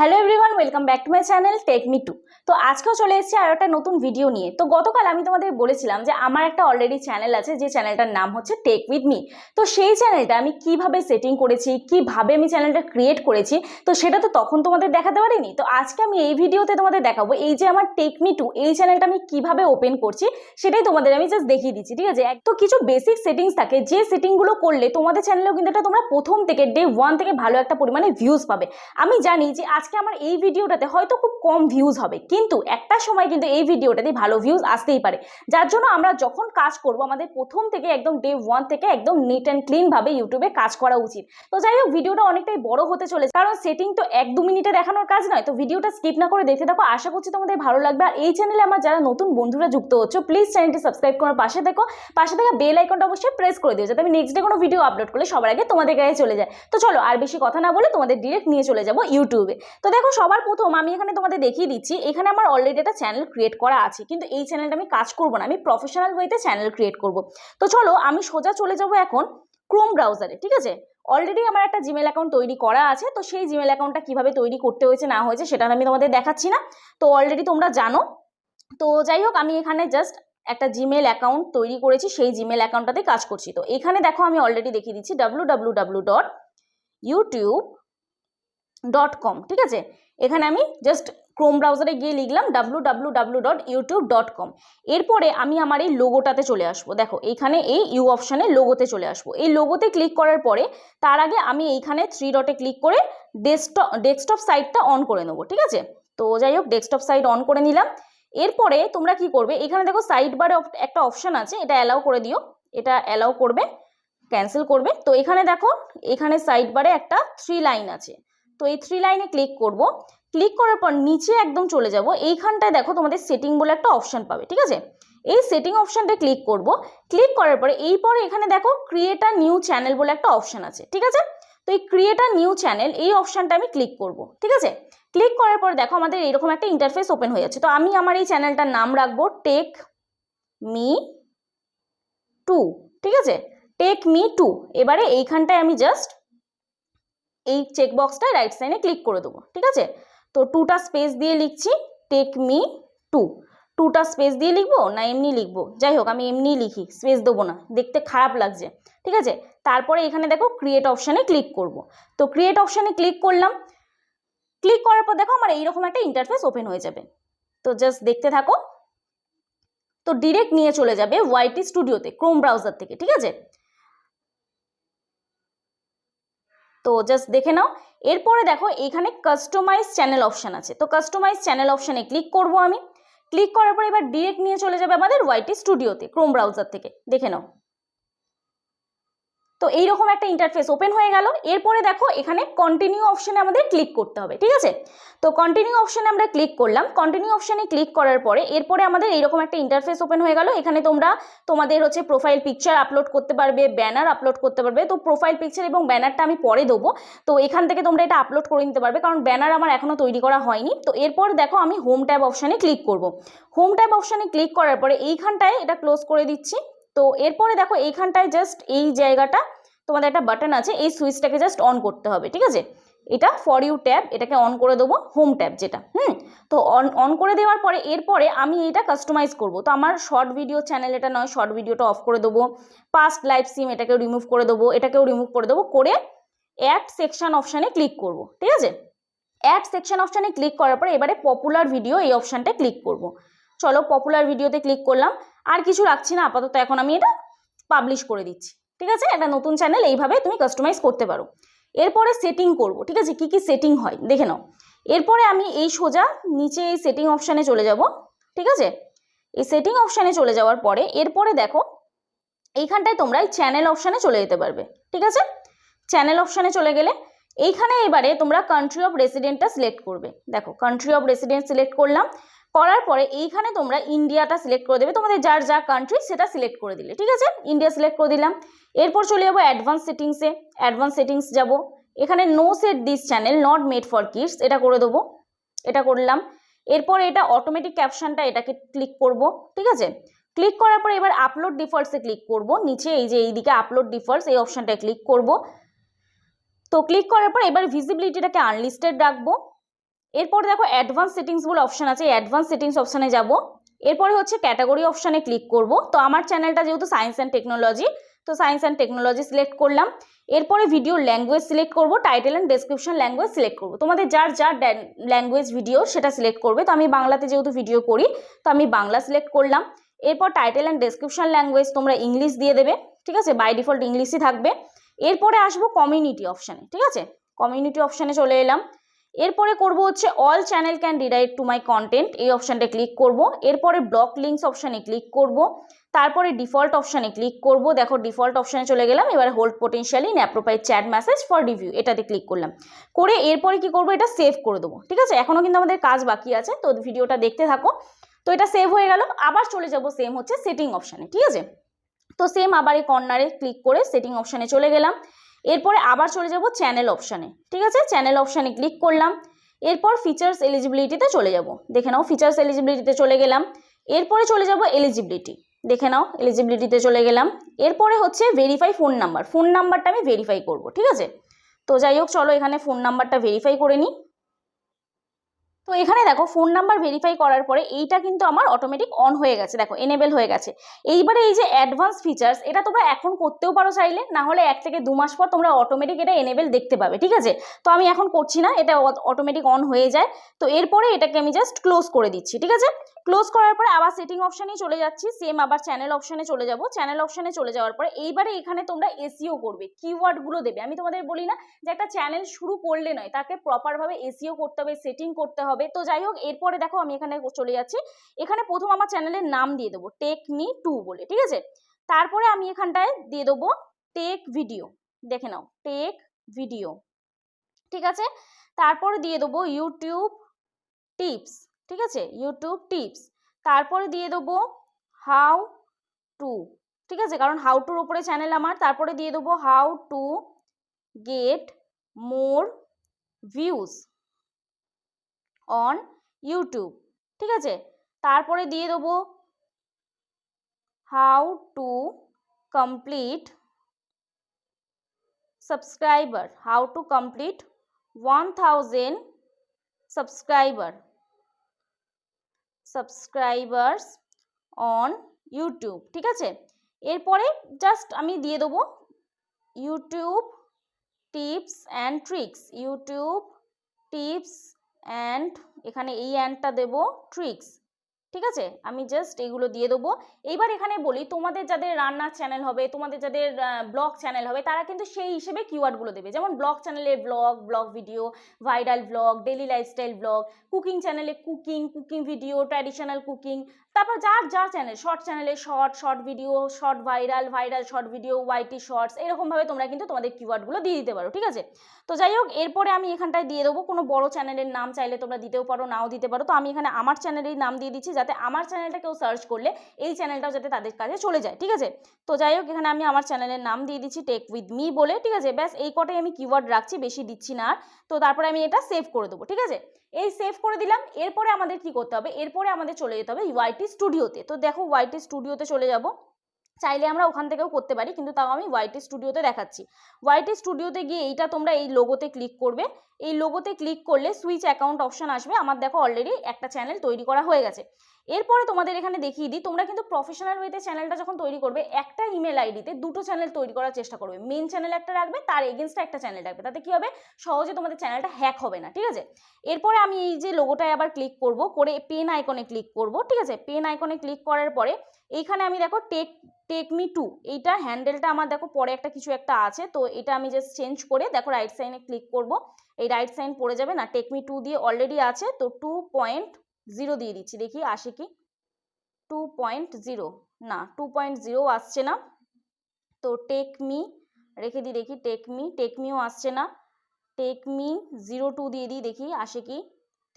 Hello everyone, welcome back to my channel tech me too. তো আজকেও চলে এসেছি আর একটা নতুন ভিডিও নিয়ে। তো গতকাল আমি তোমাদের বলেছিলাম যে আমার একটা অলরেডি চ্যানেল আছে, যে চ্যানেলটার নাম হচ্ছে টেক উইথ মি। তো সেই চ্যানেলটা আমি কিভাবে সেটিং করেছি, কিভাবে আমি চ্যানেলটা ক্রিয়েট করেছি, তো সেটা তো তখন তোমাদের দেখাতে পারিনি। তো আজকে আমি এই ভিডিওতে তোমাদের দেখাবো এই যে আমার টেক মি টু এই চ্যানেলটা আমি কিভাবে ওপেন করছি, সেটাই তোমাদের আমি জাস্ট দেখিয়ে দিচ্ছি। ঠিক আছে, তো কিছু বেসিক সেটিংস থাকে, যে সেটিংগুলো করলে তোমাদের চ্যানেলেও কিন্তু এটা তোমরা প্রথম থেকে ডে 1 থেকে ভালো একটা পরিমাণে ভিউজ পাবে। আমি জানি যে আজকে আমার এই ভিডিওটাতে হয়তো খুব কম ভিউজ হবে, কিন্তু একটা সময় কিন্তু এই ভিডিওটাতে ভালো ভিউজ আসতেই পারে। যার জন্য আমরা যখন কাজ করব আমাদের প্রথম থেকে একদম ডে 1 থেকে একদম নিট অ্যান্ড ক্লিন ভাবে ইউটিউবে কাজ করা উচিত। তো যাই হোক, ভিডিওটা অনেকটাই বড় হতে চলেছে, কারণ সেটিং তো 1-2 মিনিটে দেখানোর কাজ নয়। তো ভিডিওটা স্কিপ না করে দেখতে থাকো, আশা করছি তোমাদের ভালো লাগবে। আর এই চ্যানেলে আমার যারা নতুন বন্ধুরা যুক্ত হচ্ছে, প্লিজ চ্যানেলটি সাবস্ক্রাইব করার পাশে দেখো, পাশে থাকা বেল আইকনটা অবশ্যই প্রেস করে দিও, যাতে আমি নেক্সট ডে কোনো ভিডিও আপলোড করলে সবার আগে তোমাদের কাছে চলে যায়। তো চলো আর বেশি কথা না বলে তোমাদের ডিরেক্ট নিয়ে চলে যাবো ইউটিউবে। তো দেখো, সবার প্রথম আমি এখানে তোমাদের দেখিয়ে দিচ্ছি, এখানে আমার অলরেডি একটা চ্যানেল ক্রিয়েট করা আছে, কিন্তু এই চ্যানেলটা আমি কাজ করব না, আমি প্রফেশনাল ওয়েতে চ্যানেল ক্রিয়েট করব। তো চলো আমি সোজা চলে যাব এখন ক্রোম ব্রাউজারে। ঠিক আছে, অলরেডি আমার একটা জিমেল অ্যাকাউন্ট তৈরি করা আছে, তো সেই জিমেল অ্যাকাউন্টটা কিভাবে তৈরি করতে হয়েছে না হয়েছে সেটা আমি তোমাদের দেখাচ্ছি না, তো অলরেডি তোমরা জানো। তো যাই হোক, আমি এখানে জাস্ট একটা জিমেল অ্যাকাউন্ট তৈরি করেছি, সেই জিমেল অ্যাকাউন্টটাতে কাজ করছি। তো এখানে দেখো আমি অলরেডি দেখিয়ে দিচ্ছি www.youtube.com। ঠিক আছে, এখানে আমি জাস্ট ক্রোম ব্রাউজারে গিয়ে লিখলাম www.youtube.com। এরপরে আমি আমার এই লোগোটাতে চলে আসবো। দেখো এইখানে এই ইউ অপশানে লোগোতে চলে আসবো। এই লোগোতে ক্লিক করার পরে তার আগে আমি এইখানে 3 ডটে ক্লিক করে ডেস্কটপ সাইটটা অন করে নেবো। ঠিক আছে, তো যাই হোক, ডেস্কটপ সাইট অন করে নিলাম। এরপরে তোমরা কি করবে, এখানে দেখো সাইড বারে একটা অপশান আছে, এটা অ্যালাউ করে দিও, এটা অ্যালাউ করবে, ক্যান্সেল করবে। তো এখানে দেখো, এখানে সাইড বারে একটা 3 লাইন আছে, তো এই 3 লাইনে ক্লিক করব। ক্লিক করার পর নিচে একদম চলে যাব, এইখানটায় দেখো তোমাদের সেটিং বলে একটা অপশান পাবে। ঠিক আছে, এই সেটিং অপশানটা ক্লিক করব। ক্লিক করার পরে এখানে দেখো ক্রিয়েট আ নিউ চ্যানেল বলে একটা অপশান আছে। ঠিক আছে, তো এই ক্রিয়েট আ নিউ চ্যানেল এই অপশানটা আমি ক্লিক করব। ঠিক আছে, ক্লিক করার পর দেখো আমাদের এরকম একটা ইন্টারফেস ওপেন হয়ে যাচ্ছে। তো আমি আমার এই চ্যানেলটার নাম রাখবো টেক মি টু। ঠিক আছে, টেক মি টু। এবারে এইখানটায় আমি জাস্ট এই চেকবক্সটা রাইট সাইডে ক্লিক করে দেবো। ঠিক আছে, তো 2টা স্পেস দিয়ে লিখছি টেক মি টু। 2টা স্পেস দিয়ে লিখবো না এমনি লিখবো, যাই হোক আমি এমনি লিখি, স্পেস দেবো না, দেখতে খারাপ লাগছে। ঠিক আছে, তারপরে এখানে দেখো ক্রিয়েট অপশানে ক্লিক করব। তো ক্রিয়েট অপশানে ক্লিক করলাম। ক্লিক করার পর দেখো আমার এইরকম একটা ইন্টারফেস ওপেন হয়ে যাবে। তো জাস্ট দেখতে থাকো, তো ডিরেক্ট নিয়ে চলে যাবে ওয়াইটি স্টুডিওতে ক্রোম ব্রাউজার থেকে। ঠিক আছে, তো জাস্ট দেখে নাও। এরপরে দেখো এখানে কাস্টমাইজ চ্যানেল অপশান আছে, তো কাস্টমাইজ চ্যানেল অপশানে ক্লিক করব আমি। ক্লিক করার পর এবার ডিরেক্ট নিয়ে চলে যাবে আমাদের ওয়াইটি স্টুডিওতে ক্রোম ব্রাউজার থেকে, দেখে নাও। তো এইরকম একটা ইন্টারফেস ওপেন হয়ে গেল। এরপরে দেখো এখানে কন্টিনিউ অপশানে আমাদের ক্লিক করতে হবে। ঠিক আছে, তো কন্টিনিউ অপশানে আমরা ক্লিক করলাম। কন্টিনিউ অপশানে ক্লিক করার পরে এরপরে আমাদের এইরকম একটা ইন্টারফেস ওপেন হয়ে গেল। এখানে তোমরা তোমাদের প্রোফাইল পিকচার আপলোড করতে পারবে, ব্যানার আপলোড করতে পারবে। তো প্রোফাইল পিকচার এবং ব্যানারটা আমি পরে দেবো, তো এখান থেকে তোমরা এটা আপলোড করে নিতে পারবে, কারণ ব্যানার আমার এখনো তৈরি করা হয়নি। তো এরপর দেখো আমি হোম ট্যাব অপশানে ক্লিক করব। হোম ট্যাব অপশানে ক্লিক করার পরে এইখানটায় এটা ক্লোজ করে দিচ্ছি। তো এরপরে দেখো এইখানটায় জাস্ট এই জায়গাটা তোমাদের একটা বাটন আছে, এই সুইচটাকে জাস্ট অন করতে হবে। ঠিক আছে, এটা ফর ইউ ট্যাব, এটাকে অন করে দেবো, হোম ট্যাব যেটা। তো অন করে দেওয়ার পরে এরপরে আমি এটা কাস্টমাইজ করব। তো আমার শর্ট ভিডিও চ্যানেল এটা নয়, শর্ট ভিডিওটা অফ করে দেবো। পাস্ট লাইভ সিম এটাকেও রিমুভ করে দেবো, এটাকেও রিমুভ করে দেবো, করে অ্যাড সেকশন অপশানে ক্লিক করব। ঠিক আছে, অ্যাড সেকশন অপশানে ক্লিক করার পরে এবারে পপুলার ভিডিও এই অপশানটা ক্লিক করব। চলো পপুলার ভিডিওতে ক্লিক করলাম, আর কিছু রাখছি না আপাতত, এখন আমি এটা পাবলিশ করে দিচ্ছি। ঠিক আছে, একটা নতুন চ্যানেল এইভাবে তুমি কাস্টমাইজ করতে পারো। এরপরে সেটিং করব। ঠিক আছে, কি কি সেটিং হয় দেখে নাও। এরপরে আমি এই সোজা নিচে এই সেটিং অপশানে চলে যাব। ঠিক আছে, এই সেটিং অপশানে চলে যাওয়ার পরে এরপরে দেখো এইখানটায় তোমরা এই চ্যানেল অপশানে চলে যেতে পারবে। ঠিক আছে, চ্যানেল অপশানে চলে গেলে এইখানে এবারে তোমরা কান্ট্রি অফ রেসিডেন্টটা সিলেক্ট করবে। দেখো কান্ট্রি অফ রেসিডেন্ট সিলেক্ট করলাম, করার পরে এইখানে তোমরা ইন্ডিয়াটা সিলেক্ট করে দেবে, তোমাদের যার যা কান্ট্রি সেটা সিলেক্ট করে দিলে। ঠিক আছে, ইন্ডিয়া সিলেক্ট করে দিলাম। এরপর চলে যাবো অ্যাডভান্স সেটিংসে। অ্যাডভান্স সেটিংস যাব, এখানে no set this channel not made for kids এটা করে দেবো, এটা করলাম। এরপর এটা অটোমেটিক ক্যাপশনটা এটাকে ক্লিক করব। ঠিক আছে, ক্লিক করার পরে এবার আপলোড ডিফল্টসে ক্লিক করব, নিচে এই যে এইদিকে আপলোড ডিফল্টস এই অপশনটায় ক্লিক করব। তো ক্লিক করার পর এবার ভিজিবিলিটিটাকে আনলিস্টেড রাখবো। এরপর দেখো অ্যাডভান্স সেটিংস বলে অপশন আছে, অ্যাডভান্স সেটিংস অপশানে যাব। এরপরে হচ্ছে ক্যাটাগরি অপশানে ক্লিক করব। তো আমার চ্যানেলটা যেহেতু সায়েন্স অ্যান্ড টেকনোলজি, তো সায়েন্স অ্যান্ড টেকনোলজি সিলেক্ট করলাম। এরপরে ভিডিও ল্যাঙ্গুয়েজ সিলেক্ট করব, title and description language select করব। তোমাদের যার যার ল্যাঙ্গুয়েজ ভিডিও সেটা সিলেক্ট করবে। তো আমি বাংলাতে যেহেতু ভিডিও করি, তো আমি বাংলা সিলেক্ট করলাম। এরপর টাইটেল অ্যান্ড ডেসক্রিপশন ল্যাঙ্গুয়েজ তোমরা ইংলিশ দিয়ে দেবে, ঠিক আছে, বাই ডিফল্ট ইংলিশই থাকবে। এরপরে আসবো কমিউনিটি অপশানে, ঠিক আছে, কমিউনিটি অপশানে চলে এলাম। এরপরে করব হচ্ছে all channel can redirect to my content, এই অপশানটা ক্লিক করব। এরপরে ব্লক লিঙ্কস অপশানে ক্লিক করব। তারপরে ডিফল্ট অপশানে ক্লিক করব। দেখো ডিফল্ট অপশানে চলে গেলাম। এবারে hold potentially in appropriate chat message for review, এটাতে ক্লিক করলাম। করে এরপরে কি করব, এটা সেভ করে দেবো, ঠিক আছে। এখনও কিন্তু আমাদের কাজ বাকি আছে, তো ভিডিওটা দেখতে থাকো। তো এটা সেভ হয়ে গেল। আবার চলে যাব সেম হচ্ছে সেটিং অপশানে, ঠিক আছে। তো সেম আবার এই কর্নারে ক্লিক করে সেটিং অপশানে চলে গেলাম। এরপরে আবার চলে যাব চ্যানেল অপশানে, ঠিক আছে, চ্যানেল অপশানে ক্লিক করলাম। এরপর ফিচার্স এলিজিবিলিটিতে চলে যাব, দেখে নাও ফিচার্স এলিজিবিলিটিতে চলে গেলাম। এরপরে চলে যাব এলিজিবিলিটি, দেখে নাও এলিজিবিলিটিতে চলে গেলাম। এরপরে হচ্ছে ভেরিফাই ফোন নাম্বার, ফোন নাম্বারটা আমি ভেরিফাই করব, ঠিক আছে। তো যাই হোক চলো এখানে ফোন নাম্বারটা ভেরিফাই করে নিই। তো এখানে দেখো ফোন নাম্বার ভেরিফাই করার পরে এইটা কিন্তু আমার অটোমেটিক অন হয়ে গেছে, দেখো এনেবেল হয়ে গেছে। এইবারে এই যে অ্যাডভান্স ফিচার্স, এটা তোমরা এখন করতেও পারো চাইলে, না হলে 1 থেকে 2 মাস পর তোমরা অটোমেটিক এটা এনেবেল দেখতে পাবে, ঠিক আছে। তো আমি এখন করছি না, এটা অটোমেটিক অন হয়ে যায়। তো এরপরে এটাকে আমি জাস্ট ক্লোজ করে দিচ্ছি, ঠিক আছে। ক্লোজ করার পরে আবার সেটিং অপশানেই চলে যাচ্ছি, সেম আবার চ্যানেল অপশানে চলে যাব। চ্যানেল অপশানে চলে যাওয়ার পরে এইবারে এখানে তোমরা এসইও করবে, কিওয়ার্ডগুলো দেবে। আমি তোমাদের বলি না যে একটা চ্যানেল শুরু করলে নয়, তাকে প্রপারভাবে এসইও করতে হবে, সেটিং করতে হবে। তো যাই হোক এরপরে দেখো আমি এখানে চলে যাচ্ছি। এখানে প্রথম আমার চ্যানেলের নাম দিয়ে দেবো টেক মি 2 বলে, ঠিক আছে। তারপরে আমি এখানটায় দিয়ে দেবো টেক ভিডিও, দেখে নাও টেক ভিডিও, ঠিক আছে। তারপরে দিয়ে দেবো ইউটিউব টিপস, ঠিক আছে, ইউটিউব টিপস। তারপরে দিয়ে দেবো হাউ টু, ঠিক আছে, কারণ হাউ টুর ওপরে চ্যানেল আমার। তারপরে দিয়ে দেবো how to get more views on YouTube, ঠিক আছে। তারপরে দিয়ে দেবো how to complete subscriber, how to complete 1000 subscribers on YouTube, ঠিক আছে। এরপরে জাস্ট আমি দিয়ে দেবো YouTube tips and tricks, YouTube tips and, এখানে এই অ্যান্ডটা দেবো ট্রিক্স, ঠিক আছে। আমি জাস্ট এগুলো দিয়ে দেবো। এইবার এখানে বলি তোমাদের যাদের রান্নার চ্যানেল হবে, তোমাদের যাদের ব্লগ চ্যানেল হবে, তারা কিন্তু সেই হিসেবে কিওয়ার্ডগুলো দেবে। যেমন ব্লগ চ্যানেলে vlog video, viral vlog, daily lifestyle vlog, cooking চ্যানেলে কুকিং ভিডিও, ট্র্যাডিশনাল কুকিং। তারপর যার যার চ্যানেল, শর্ট চ্যানেলে short video, short viral short video, YT shorts, এরকমভাবে তোমরা কিন্তু তোমাদের কিওয়ার্ডগুলো দিয়ে দিতে পারো, ঠিক আছে। তো যাই হোক এরপরে আমি এখানটায় দিয়ে দেবো কোনো বড় চ্যানেলের নাম, চাইলে তোমরা দিতেও পারো নাও দিতে পারো। তো আমি এখানে আমার চ্যানেলের নাম দিয়ে দিচ্ছি, যাতে আমার চ্যানেলটা কেউ সার্চ করলে এই চ্যানেলটাও যাতে তাদের কাছে চলে যায়, ঠিক আছে। তো যাই হোক এখানে আমি আমার চ্যানেলের নাম দিয়ে দিচ্ছি টেক উইথ মি বলে, ঠিক আছে। ব্যাস এই কটাই আমি কিওয়ার্ড রাখছি, বেশি দিচ্ছি না। তো তারপরে আমি এটা সেভ করে দেবো, ঠিক আছে। এই সেভ করে দিলাম। এরপরে আমাদের কি করতে হবে, এরপরে আমাদের চলে যেতে হবে ওয়াইটি স্টুডিওতে। তো দেখো ওয়াইটি স্টুডিওতে চলে যাব, চাইলে আমরা ওখান থেকেও করতে পারি, কিন্তু তাও আমি ওয়াইটি স্টুডিওতে দেখাচ্ছি। ওয়াইটি স্টুডিওতে গিয়ে এইটা তোমরা এই লোগোতে ক্লিক করবে। এই লোগোতে ক্লিক করলে সুইচ অ্যাকাউন্ট অপশন আসবে। আমার দেখো অলরেডি একটা চ্যানেল তৈরি করা হয়ে গেছে। এরপরে তোমাদের এখানে দেখিয়ে দিই, তোমরা কিন্তু প্রফেশনাল ওয়েতে চ্যানেলটা যখন তৈরি করবে, একটা ইমেল আইডিতে দুটো চ্যানেল তৈরি করার চেষ্টা করবে। মেন চ্যানেল একটা রাখবে, তার এগেনস্টে একটা চ্যানেল রাখবে, তাতে কি হবে, সহজে তোমাদের চ্যানেলটা হ্যাক হবে না, ঠিক আছে। এরপরে আমি এই যে লোগোটায় আবার ক্লিক করব, করে পেন আইকনে ক্লিক করব, ঠিক আছে। পেন আইকনে ক্লিক করার পরে এইখানে আমি দেখো টেক মি 2, এইটা হ্যান্ডেলটা আমার দেখো পরে একটা কিছু একটা আছে, তো এটা আমি জাস্ট চেঞ্জ করে দেখো রাইট সাইনে ক্লিক করব। এই রাইট সাইন পড়ে যাবে না, টেক মি 2 দিয়ে অলরেডি আছে, তো 2.0 দিয়ে দিচ্ছি, দেখি আসে কি। 2.0 না, 2.0 আসছে না। তো টেক মি রেখে দিই, দেখি টেক মিও আসছে না। টেক মি 02 দিয়ে দিই, দেখি আসে কি।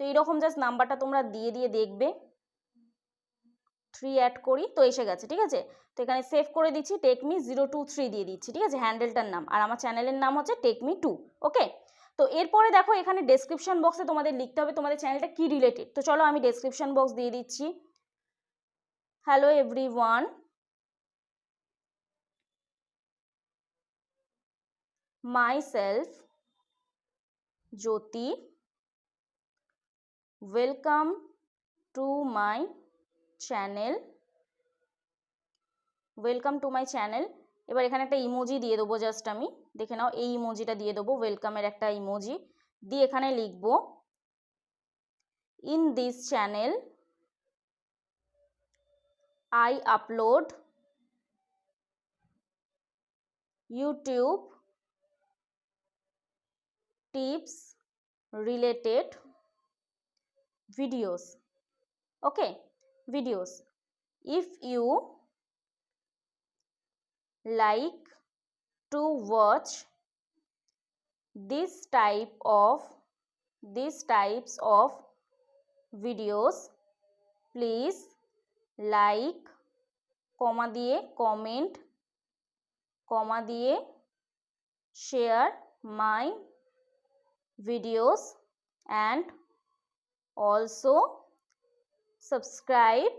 তো এইরকম জাস্ট নাম্বারটা তোমরা দিয়ে দেখবে। 3 অ্যাড করি, তো এসে গেছে, ঠিক আছে। তো এখানে সেভ করে দিচ্ছি, টেক মি 023 দিয়ে দিচ্ছি, ঠিক আছে, হ্যান্ডেলটার নাম। আর আমার চ্যানেলের নাম হচ্ছে টেক মি 2, ওকে। তো এরপরে দেখো এখানে ডেসক্রিপশন বক্সে তোমাদের লিখতে হবে তোমাদের চ্যানেলটা কি রিলেটেড। তো চলো আমি ডেসক্রিপশন বক্স দিয়ে দিচ্ছি, hello everyone, my self Jyoti, welcome to my channel, welcome to my channel. এবার এখানে একটা ইমোজি দিয়ে দেবো, জাস্ট আমি দেখে নাও, এই ইমোজিটা দিয়ে দেবো, ওয়েলকামের একটা ইমোজি দিয়ে এখানে লিখবো in this channel I upload YouTube tips related videos. Okay, videos. If you like to watch this types of videos, please like, comma দিয়ে comment, comma দিয়ে share my videos and also subscribe,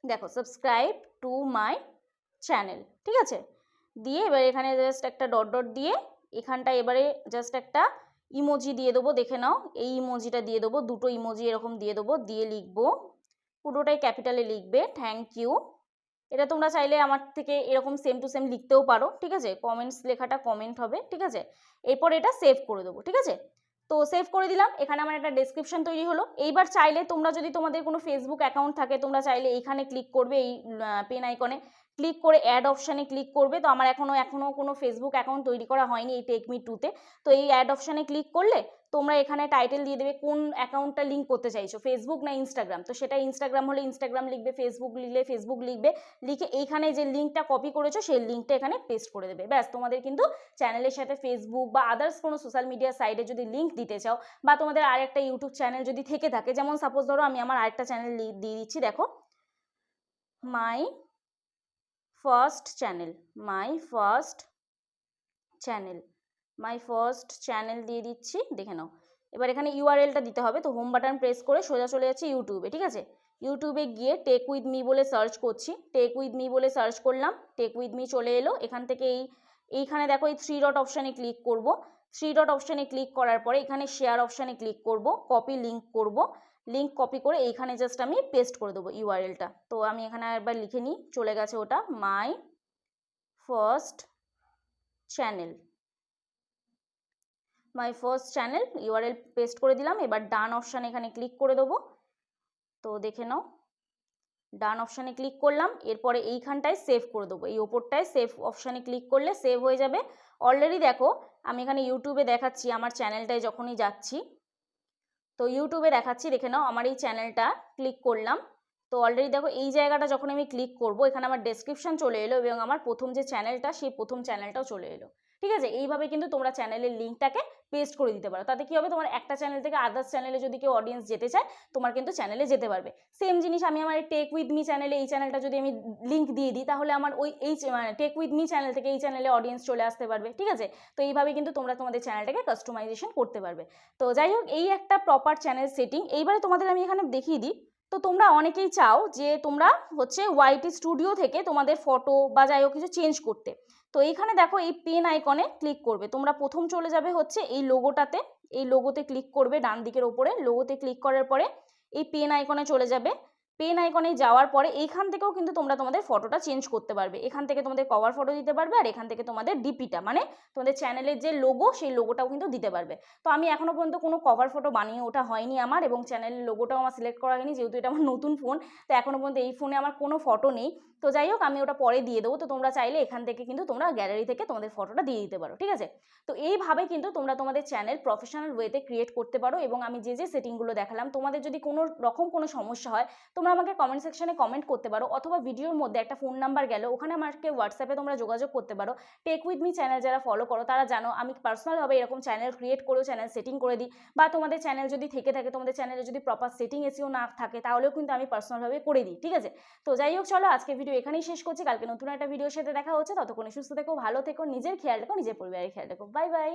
দেখো subscribe to my channel, ঠিক আছে। দিয়ে এবার এখানে just একটা dot dot দিয়ে এখানটা এবারে জাস্ট একটা ইমোজি দিয়ে দেবো, দেখে নাও, এই ইমোজিটা দিয়ে দেবো, দুটো ইমোজি এরকম দিয়ে দেবো, দিয়ে লিখবো, পুরোটাই ক্যাপিটালে লিখবে থ্যাংক ইউ। এটা তোমরা চাইলে আমার থেকে এরকম সেম টু সেম লিখতেও পারো, ঠিক আছে, কমেন্টস লেখাটা কমেন্ট হবে, ঠিক আছে। এরপর এটা সেভ করে দেবো, ঠিক আছে। তো সেভ করে দিলাম, এখানে আমার একটা ডেসক্রিপশন তৈরি হলো। এইবার চাইলে তোমরা যদি তোমাদের কোনো ফেসবুক অ্যাকাউন্ট থাকে, তোমরা চাইলে এইখানে ক্লিক করবে, এই পেন আইকনে ক্লিক করে অ্যাড অপশানে ক্লিক করবে। তো আমার এখনও কোনো ফেসবুক অ্যাকাউন্ট তৈরি করা হয়নি এই টেকমি 2তে। তো এই অ্যাড অপশানে ক্লিক করলে তোমরা এখানে টাইটেল দিয়ে দেবে কোন অ্যাকাউন্টটা লিঙ্ক করতে চাইছো, ফেসবুক না ইনস্টাগ্রাম। তো সেটা ইনস্টাগ্রাম হলে ইনস্টাগ্রাম লিখবে, ফেসবুক লিখলে ফেসবুক লিখবে, লিখে এইখানে যে লিঙ্কটা কপি করেছো সেই লিঙ্কটা এখানে পেস্ট করে দেবে। ব্যাস, তোমাদের কিন্তু চ্যানেলের সাথে ফেসবুক বা আদার্স কোনো সোশ্যাল মিডিয়া সাইটে যদি লিঙ্ক দিতে চাও, বা তোমাদের আরেকটা ইউটিউব চ্যানেল যদি থেকে থাকে, যেমন সাপোজ ধরো আমি আমার আরেকটা চ্যানেল দিয়ে দিচ্ছি, দেখো মাই ফার্স্ট চ্যানেল দিয়ে দিচ্ছি, দেখে নাও। এবার এখানে ইউআরএলটা দিতে হবে, তো হোম বাটন প্রেস করে সোজা চলে যাচ্ছে ইউটিউবে, ঠিক আছে। ইউটিউবে গিয়ে টেক উইথ মি বলে সার্চ করছি, টেক উইথ মি বলে সার্চ করলাম, টেক উইথ মি চলে এলো। এখান থেকে এইখানে দেখো এই 3 ডট অপশানে ক্লিক করব, 3 ডট অপশানে ক্লিক করার পরে এখানে শেয়ার অপশানে ক্লিক করব, কপি লিঙ্ক করব, লিঙ্ক কপি করে এইখানে জাস্ট আমি পেস্ট করে দেবো ইউআরএলটা। তো আমি এখানে একবার লিখে নিই, চলে গেছে ওটা, my first channel URL paste করে দিলাম। এবার ডান অপশানে এখানে ক্লিক করে দেবো, তো দেখে নাও ডান অপশানে ক্লিক করলাম। এরপরে এইখানটায় সেভ করে দেবো, এই ওপরটায় সেভ অপশানে ক্লিক করলে সেভ হয়ে যাবে। অলরেডি দেখো আমি এখানে ইউটিউবে দেখাচ্ছি, আমার চ্যানেলটায় যখনই যাচ্ছি, তো ইউটিউবে দেখাচ্ছি, দেখে নাও আমার এই চ্যানেলটা ক্লিক করলাম। তো অলরেডি দেখো এই জায়গাটা যখন আমি ক্লিক করব, এখানে আমার ডেসক্রিপশন চলে এলো এবং আমার প্রথম যে চ্যানেলটা সেই প্রথম চ্যানেলটাও চলে এলো, ঠিক আছে। এইভাবে কিন্তু তোমরা চ্যানেলের লিঙ্কটাকে পেস্ট করে দিতে পারো। তাতে কি হবে, তোমার একটা চ্যানেল থেকে আদার্স চ্যানেলে যদি কেউ অডিয়েন্স যেতে চায়, তোমার কিন্তু চ্যানেলে যেতে পারবে। সেম জিনিস আমি আমার টেক উইথ মি চ্যানেলে, এই চ্যানেলটা যদি আমি লিঙ্ক দিয়ে দিই, তাহলে আমার ওই টেক উইথ মি চ্যানেল থেকে এই চ্যানেলে অডিয়েন্স চলে আসতে পারবে, ঠিক আছে। তো এইভাবে কিন্তু তোমরা তোমাদের চ্যানেলটাকে কাস্টমাইজেশন করতে পারবে। তো যাই হোক, এই একটা প্রপার চ্যানেল সেটিং। এইবারে তোমাদের আমি এখানে দেখিয়ে দিই। তো তোমরা অনেকেই চাও যে তোমরা হচ্ছে ওয়াইটি স্টুডিও থেকে তোমাদের ফটো বা যাই হোক কিছু চেঞ্জ করতে। তো এইখানে দেখো এই পেন আইকনে ক্লিক করবে, তোমরা প্রথম চলে যাবে হচ্ছে এই লোগোটাতে, এই লোগোতে ক্লিক করবে, ডান দিকের ওপরে লোগোতে ক্লিক করার পরে এই পেন আইকনে চলে যাবে। পেন আইকনে যাওয়ার পরে এইখান থেকেও কিন্তু তোমরা তোমাদের ফটোটা চেঞ্জ করতে পারবে। এখান থেকে তোমাদের কভার ফটো দিতে পারবে, আর এখান থেকে তোমাদের ডিপিটা মানে তোমাদের চ্যানেলের যে লোগো সেই লোগোটাও কিন্তু দিতে পারবে। তো আমি এখনো পর্যন্ত কোনো কভার ফটো বানিয়ে ওঠা হয়নি আমার, এবং চ্যানেলের লোগোটাও আমার সিলেক্ট করা হয়নি, যেহেতু এটা আমার নতুন ফোন। তো এখনো পর্যন্ত এই ফোনে আমার কোনো ফটো নেই। তো যাই হোক, আমি ওটা পরে দিয়ে দেবো। তো তোমরা চাইলে এখান থেকে কিন্তু তোমরা গ্যালারি থেকে তোমাদের ফটোটা দিয়ে দিতে পারো, ঠিক আছে। তো এইভাবে কিন্তু তোমরা তোমাদের চ্যানেল প্রফেশনাল ওয়েতে ক্রিয়েট করতে পারো। এবং আমি যে সেটিংগুলো দেখালাম, তোমাদের যদি কোনো রকম কোনো সমস্যা হয়, তোমরা আমাকে কমেন্ট সেকশনে কমেন্ট করতে পারো, অথবা ভিডিওর মধ্যে একটা ফোন নাম্বার গেল, ওখানে আমাকে হোয়াটসঅ্যাপে তোমরা যোগাযোগ করতে পারো। টেক উইথ মি চ্যানেল যারা ফলো করো তারা জানো আমি পার্সোনালভাবে এরকম চ্যানেল ক্রিয়েট করেও চ্যানেল সেটিং করে দিই। বা তোমাদের চ্যানেল যদি থেকে থাকে, তোমাদের চ্যানেলে যদি প্রপার সেটিং এসিও না থাকে, তাহলেও কিন্তু আমি পার্সোনালভাবে করে দিই, ঠিক আছে। তো যাই হোক, চলো আজকে ভিডিও এখানেই শেষ করছি। কালকে নতুন একটা ভিডিওর সাথে দেখা হচ্ছে। ততক্ষণ সুস্থ থেকো, ভালো থেকো, নিজের খেয়াল রাখো, নিজের পরিবারের খেয়াল রাখো। Bye bye.